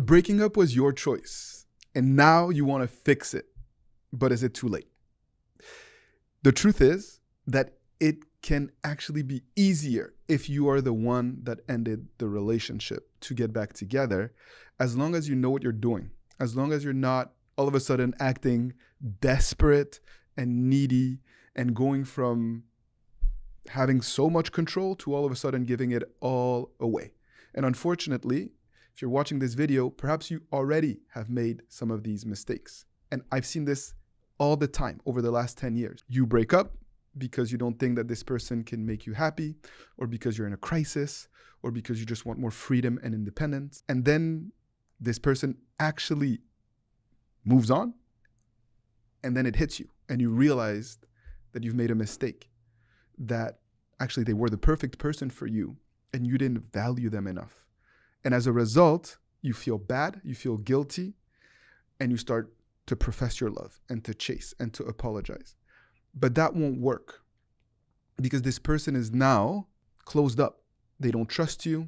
breaking up was your choice, and now you want to fix it. But is it too late? The truth is that it can actually be easier if you are the one that ended the relationship to get back together, as long as you know what you're doing, as long as you're not all of a sudden acting desperate and needy and going from having so much control to all of a sudden giving it all away. And unfortunately, if you're watching this video, perhaps you already have made some of these mistakes. And I've seen this all the time over the last 10 years. You break up because you don't think that this person can make you happy, or because you're in a crisis, or because you just want more freedom and independence. And then this person actually moves on, and then it hits you, and you realize that you've made a mistake, that actually they were the perfect person for you, and you didn't value them enough. And as a result, you feel bad, you feel guilty, and you start to profess your love and to chase and to apologize. But that won't work, because this person is now closed up. They don't trust you,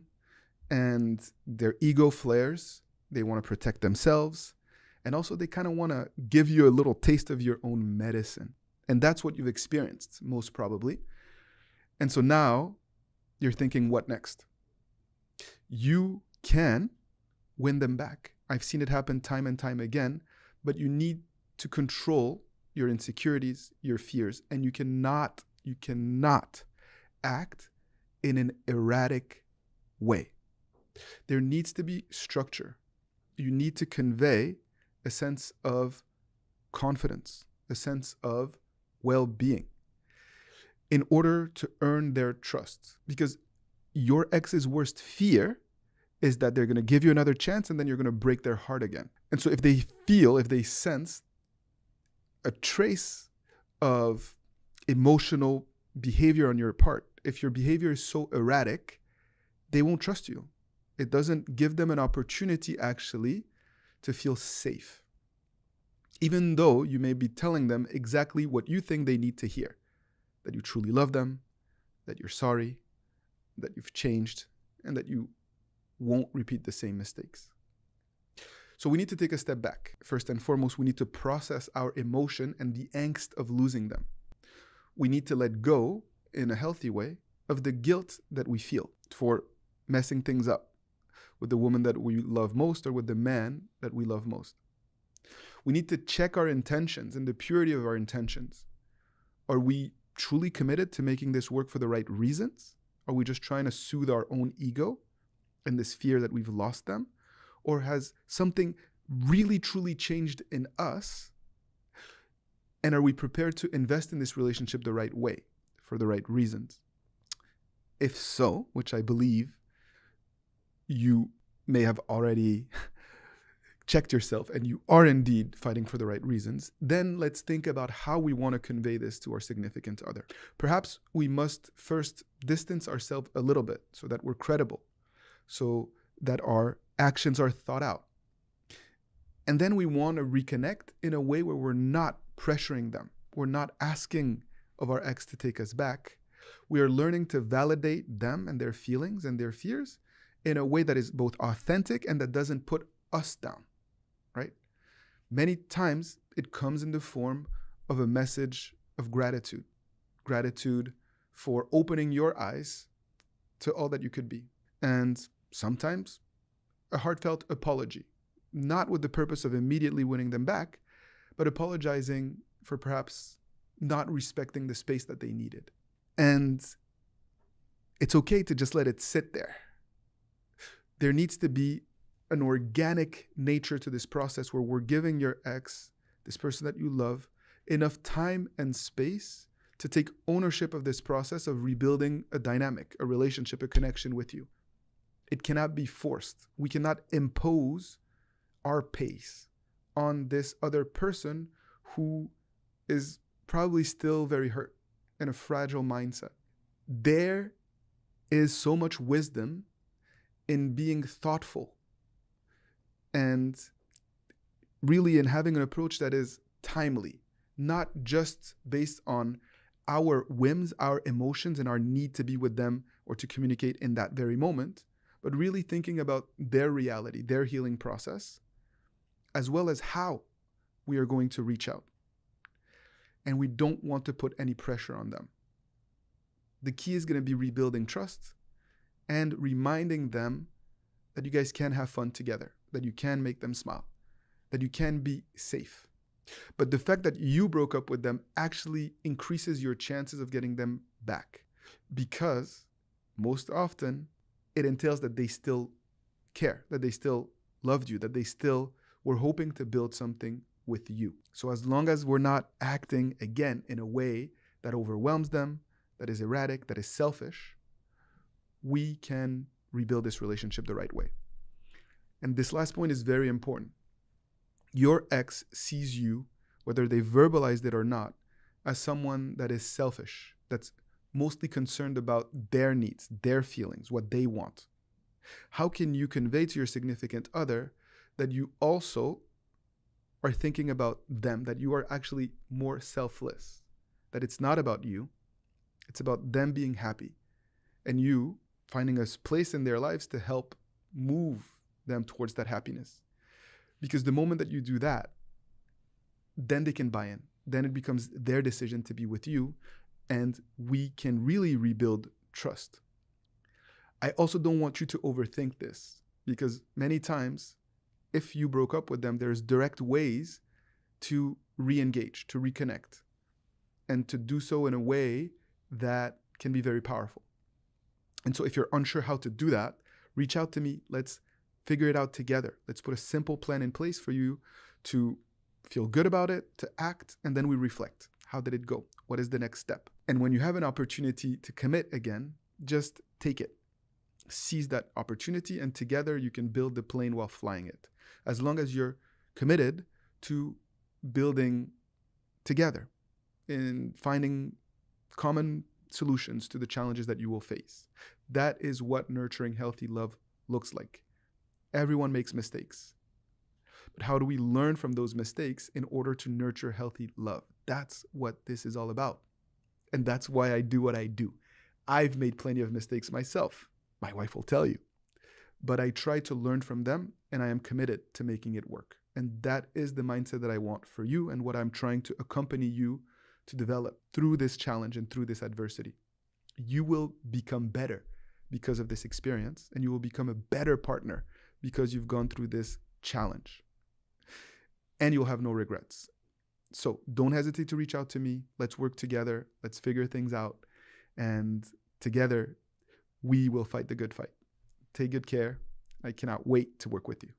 and their ego flares. They want to protect themselves. And also they kind of want to give you a little taste of your own medicine. And that's what you've experienced, most probably. And so now you're thinking, what next? You can win them back. I've seen it happen time and time again, but you need to control your insecurities, your fears, and you cannot act in an erratic way. There needs to be structure. You need to convey a sense of confidence, a sense of well-being in order to earn their trust. Because your ex's worst fear is that they're going to give you another chance and then you're going to break their heart again. And so if they sense a trace of emotional behavior on your part, if your behavior is so erratic, they won't trust you. It doesn't give them an opportunity actually to feel safe, even though you may be telling them exactly what you think they need to hear, that you truly love them, that you're sorry, that you've changed, and that you won't repeat the same mistakes. So we need to take a step back. First and foremost, we need to process our emotion and the angst of losing them. We need to let go, in a healthy way, of the guilt that we feel for messing things up with the woman that we love most or with the man that we love most. We need to check our intentions and the purity of our intentions. Are we truly committed to making this work for the right reasons? Are we just trying to soothe our own ego and this fear that we've lost them? Or has something really truly changed in us? And are we prepared to invest in this relationship the right way, for the right reasons? If so, which I believe you may have already checked yourself and you are indeed fighting for the right reasons, then let's think about how we want to convey this to our significant other. Perhaps we must first distance ourselves a little bit so that we're credible, so that our actions are thought out. And then we want to reconnect in a way where we're not pressuring them. We're not asking of our ex to take us back. We are learning to validate them and their feelings and their fears in a way that is both authentic and that doesn't put us down, right? Many times it comes in the form of a message of gratitude. Gratitude for opening your eyes to all that you could be. And sometimes a heartfelt apology, not with the purpose of immediately winning them back, but apologizing for perhaps not respecting the space that they needed. And it's okay to just let it sit there. There needs to be an organic nature to this process where we're giving your ex, this person that you love, enough time and space to take ownership of this process of rebuilding a dynamic, a relationship, a connection with you. It cannot be forced. We cannot impose our pace on this other person who is probably still very hurt in a fragile mindset. There is so much wisdom in being thoughtful and really in having an approach that is timely, not just based on our whims, our emotions, and our need to be with them or to communicate in that very moment, but really thinking about their reality, their healing process, as well as how we are going to reach out. And we don't want to put any pressure on them. The key is going to be rebuilding trust and reminding them that you guys can have fun together, that you can make them smile, that you can be safe. But the fact that you broke up with them actually increases your chances of getting them back, because most often it entails that they still care, that they still loved you, that they still were hoping to build something with you. So as long as we're not acting, again, in a way that overwhelms them, that is erratic, that is selfish, we can rebuild this relationship the right way. And this last point is very important. Your ex sees you, whether they verbalized it or not, as someone that is selfish, that's mostly concerned about their needs, their feelings, what they want. How can you convey to your significant other that you also are thinking about them, that you are actually more selfless, that it's not about you, it's about them being happy, and you finding a place in their lives to help move them towards that happiness? Because the moment that you do that, then they can buy in. Then it becomes their decision to be with you, and we can really rebuild trust. I also don't want you to overthink this, because many times, if you broke up with them, there's direct ways to re-engage, to reconnect, and to do so in a way that can be very powerful. And so if you're unsure how to do that, reach out to me. Let's figure it out together. Let's put a simple plan in place for you to feel good about it, to act, and then we reflect. How did it go? What is the next step? And when you have an opportunity to commit again, just take it. Seize that opportunity, and together you can build the plane while flying it. As long as you're committed to building together and finding common solutions to the challenges that you will face. That is what nurturing healthy love looks like. Everyone makes mistakes. But how do we learn from those mistakes in order to nurture healthy love? That's what this is all about. And that's why I do what I do. I've made plenty of mistakes myself. My wife will tell you. But I try to learn from them, and I am committed to making it work. And that is the mindset that I want for you, and what I'm trying to accompany you to develop through this challenge and through this adversity. You will become better because of this experience, and you will become a better partner because you've gone through this challenge. And you'll have no regrets. So don't hesitate to reach out to me. Let's work together. Let's figure things out. And together, we will fight the good fight. Take good care. I cannot wait to work with you.